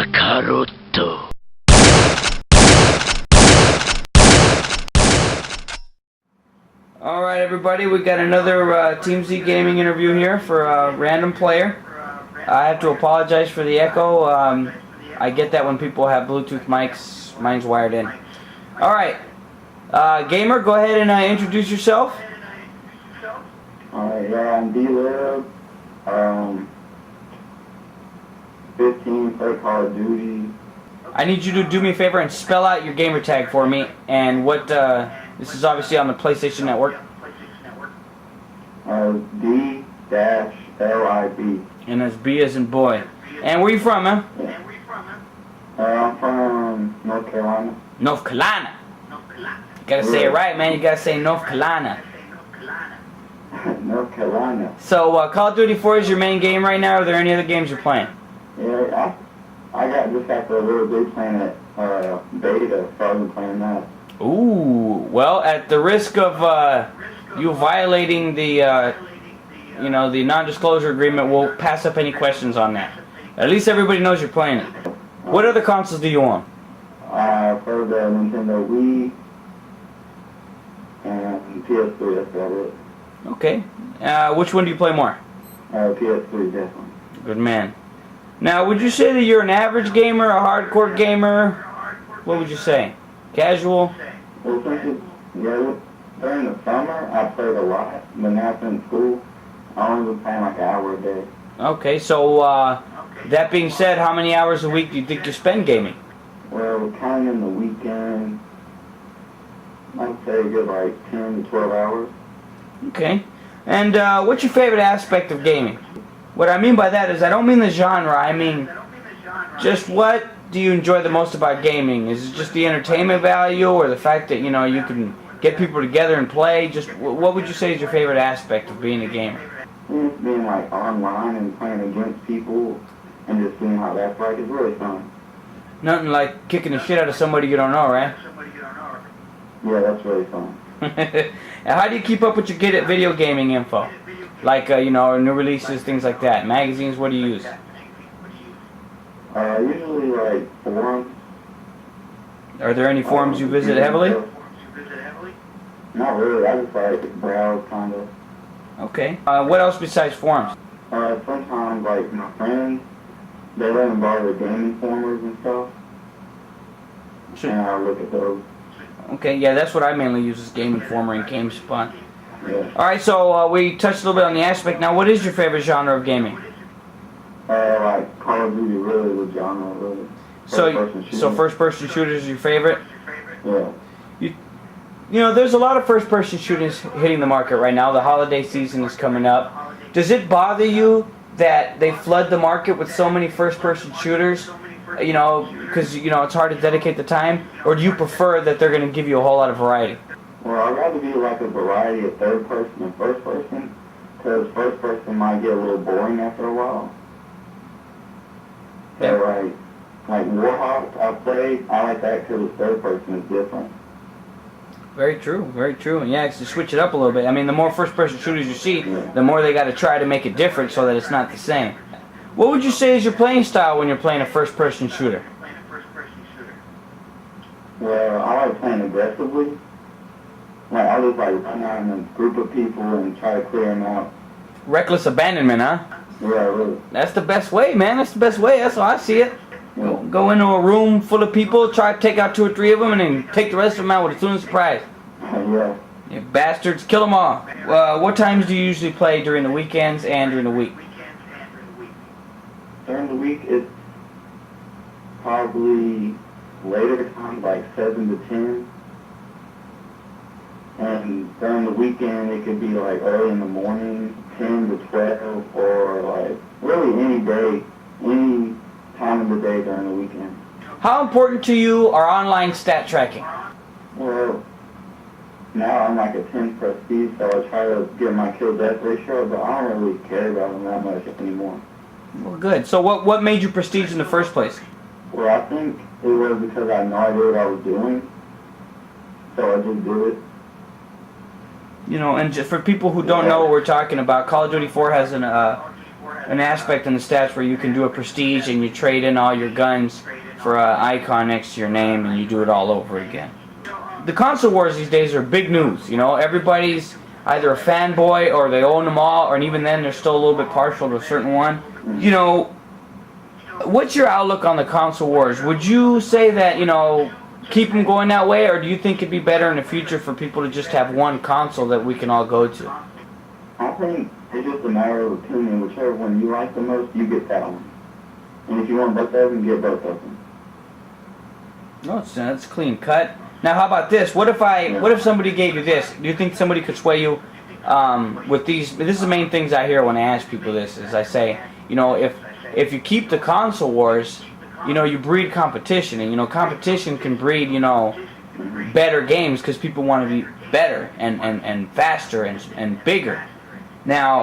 Kakarotto. Alright everybody, we got another Team Z Gaming interview here for a random player. I have to apologize for the echo. I get that when people have Bluetooth mics. Mine's wired in. Alright, gamer, go ahead and introduce yourself. Yeah, I'm D-Lib. 15, play Call of Duty. I need you to do me a favor and spell out your gamer tag for me and what, this is obviously on the PlayStation Network. D-L-I-B. And that's B as in boy. And where you from, man? I'm from North Carolina. North Carolina. You gotta say it right, man. You gotta say North Carolina. North Carolina. So, Call of Duty 4 is your main game right now, or are there any other games you're playing? Yeah, I got just after a little bit playing it beta, so I've been playing that. Ooh, well, at the risk of you violating the, the non-disclosure agreement, we'll pass up any questions on that. At least everybody knows you're playing it. What other consoles do you own? For the Nintendo Wii and PS3, that's about it. Okay. Which one do you play more? PS3, definitely. Good man. Now, would you say that you're an average gamer, a hardcore gamer? What would you say? Casual? Well, during the summer, I played a lot, but now in school, I only been playing like an hour a day. Okay, so, that being said, how many hours a week do you think you spend gaming? Well, counting in the weekend, I'd say a good like 10 to 12 hours. Okay. And what's your favorite aspect of gaming? What I mean by that is I don't mean the genre, I mean just what do you enjoy the most about gaming? Is it just the entertainment value or the fact that, you can get people together and play? Just what would you say is your favorite aspect of being a gamer? Just being like online and playing against people and just seeing how that's like is really fun. Nothing like kicking the shit out of somebody you don't know, right? Yeah, that's really fun. And how do you keep up with your video gaming info? Like, new releases, things like that. Magazines, what do you use? Usually like forums. Are there any forums you visit heavily? Not really, I just like browse kind of. Okay. What else besides forums? Sometimes like my friends, they let me borrow the gaming formers and stuff. Sure. And I look at those. Okay, yeah, that's what I mainly use is Game Informer and GameSpot. Yeah. Alright, so we touched a little bit on the aspect. Now, what is your favorite genre of gaming? Like Call of Duty, really, the genre, really. So first-person shooters is your favorite? Yeah. There's a lot of first-person shooters hitting the market right now. The holiday season is coming up. Does it bother you that they flood the market with so many first-person shooters? Because, it's hard to dedicate the time? Or do you prefer that they're going to give you a whole lot of variety? Well, I'd rather be like a variety of third person and first person, because first person might get a little boring after a while. So like Warhawk, I like that because third person is different. Very true, very true. And yeah, it's to switch it up a little bit. I mean, the more first-person shooters you see, the more they got to try to make it different so that it's not the same. What would you say is your playing style when you're playing a first-person shooter? Well, I like playing aggressively. Like, I just like run out in a group of people and try to clear them out. Reckless abandonment, huh? Yeah, really. That's the best way, man. That's the best way. That's how I see it. Yeah. Go into a room full of people, try to take out 2 or 3 of them, and then take the rest of them out with a tune surprise. Yeah. You bastards, kill them all. What times do you usually play during the weekends and during the week? During the week, it's probably later times, like 7 to 10. And during the weekend, it could be like early in the morning, 10 to 12, or like really any day, any time of the day during the weekend. How important to you are online stat tracking? Well, now I'm like a 10 prestige, so I try to get my kill-death ratio, but I don't really care about them that much anymore. Well, good. So what made you prestige in the first place? Well, I think it was because I had no idea what I was doing, so I just did it. And just for people who don't know what we're talking about, Call of Duty 4 has an an aspect in the stats where you can do a prestige and you trade in all your guns for an icon next to your name and you do it all over again. The console wars these days are big news. You know, everybody's either a fanboy or they own them all, and even then they're still a little bit partial to a certain one. You know, what's your outlook on the console wars? Would you say that, you know, keep them going that way, or do you think it'd be better in the future for people to just have one console that we can all go to? I think it's just a matter of opinion. Whichever one you like the most, you get that one. And if you want both of them, get both of them. No, that's clean cut. Now, how about this? What if somebody gave you this? Do you think somebody could sway you with these? This is the main things I hear when I ask people this. Is I say, you know, if you keep the console wars, you know, you breed competition, and you know, competition can breed, you know, better games because people want to be better and faster and bigger. Now,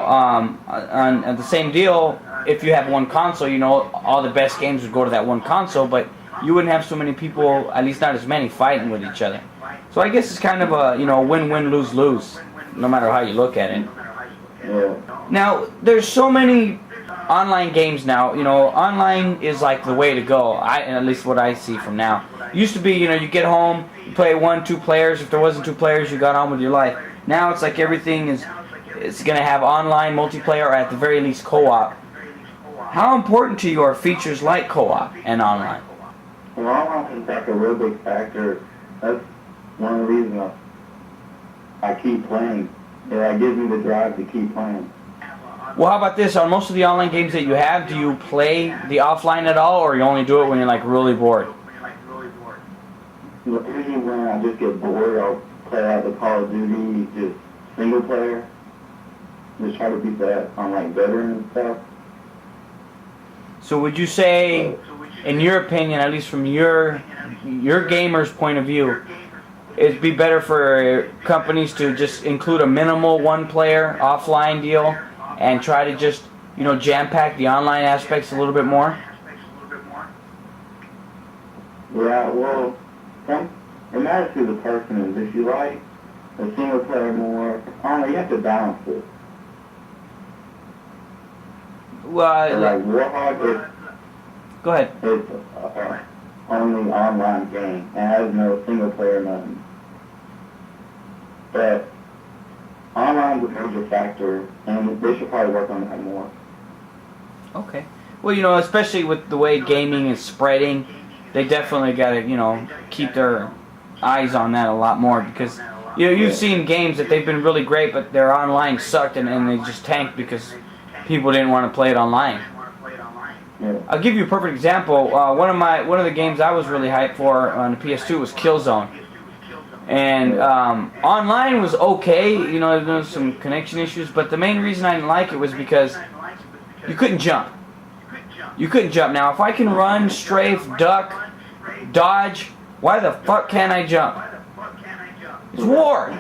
on the same deal, if you have one console, you know, all the best games would go to that one console, but you wouldn't have so many people, at least not as many, fighting with each other. So I guess it's kind of a, you know, win-win, lose-lose, no matter how you look at it. Yeah. Now, there's so many online games now. You know, online is like the way to go, at least what I see from now. It used to be, you know, you get home, you play 1, 2 players. If there wasn't 2 players, you got on with your life. Now it's like everything it's going to have online, multiplayer, or at the very least co-op. How important to you are features like co-op and online? Well, I think that's a real big factor. That's one of the reasons I keep playing. Yeah, it gives me the drive to keep playing. Well, how about this? On most of the online games that you have, do you play the offline at all, or you only do it when you're like really bored? Usually when I just get bored, I'll play out the Call of Duty, just single player. Just try to beat that on like veteran and stuff. So would you say, in your opinion, at least from your gamer's point of view, it'd be better for companies to just include a minimal one-player offline deal and try to just, you know, jam-pack the online aspects a little bit more? Yeah, well, it matters to the person. Is if you like a single player more, I don't know, you have to balance it. Well, like Warhawk go ahead. It's only online game and has no single player nothing. But online is a major factor, and they should probably work on that more. Okay. Well, you know, especially with the way gaming is spreading, they definitely got to, you know, keep their eyes on that a lot more, because, you know, you've seen games that they've been really great, but their online sucked and they just tanked because people didn't want to play it online. Yeah. I'll give you a perfect example. One of the games I was really hyped for on the PS2 was Killzone, and online was okay. You know, there was some connection issues, but the main reason I didn't like it was because you couldn't jump. You couldn't jump. Now, if I can run, strafe, duck, dodge, why the fuck can't I jump? It's war.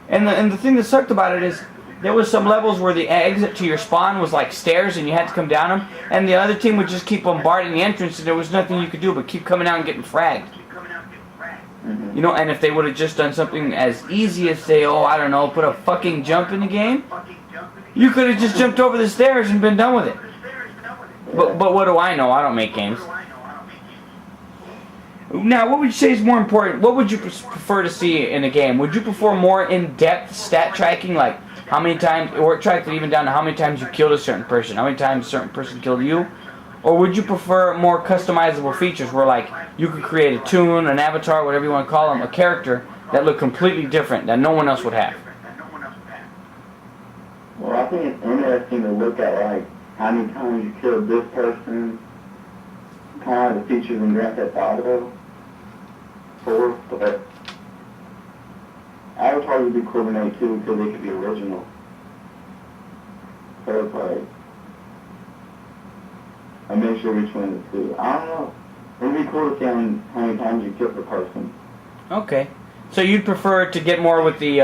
And the thing that sucked about it is, there was some levels where the exit to your spawn was like stairs and you had to come down them, and the other team would just keep bombarding the entrance and there was nothing you could do but keep coming out and getting fragged. You know, and if they would have just done something as easy as, say, oh, I don't know, put a fucking jump in the game, you could have just jumped over the stairs and been done with it. But what do I know? I don't make games. Now, what would you say is more important? What would you prefer to see in a game? Would you prefer more in-depth stat tracking, like how many times, or track it even down to how many times you killed a certain person, how many times a certain person killed you? Or would you prefer more customizable features where, like, you could create a toon, an avatar, whatever you want to call them, a character that looked completely different, that no one else would have? Well, I think it's interesting to look at, like, how many times you killed this person, kind of the features in Grand Theft Auto 4, but avatars would be cool to make too, because they could be original. So it's like a mixture between the two. I don't know. It would be cool to see how many times you killed the person. Okay. So you'd prefer to get more with the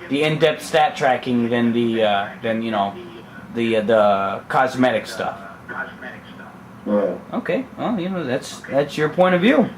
in-depth stat tracking than the cosmetic stuff. Yeah. Okay. Well, you know, that's your point of view.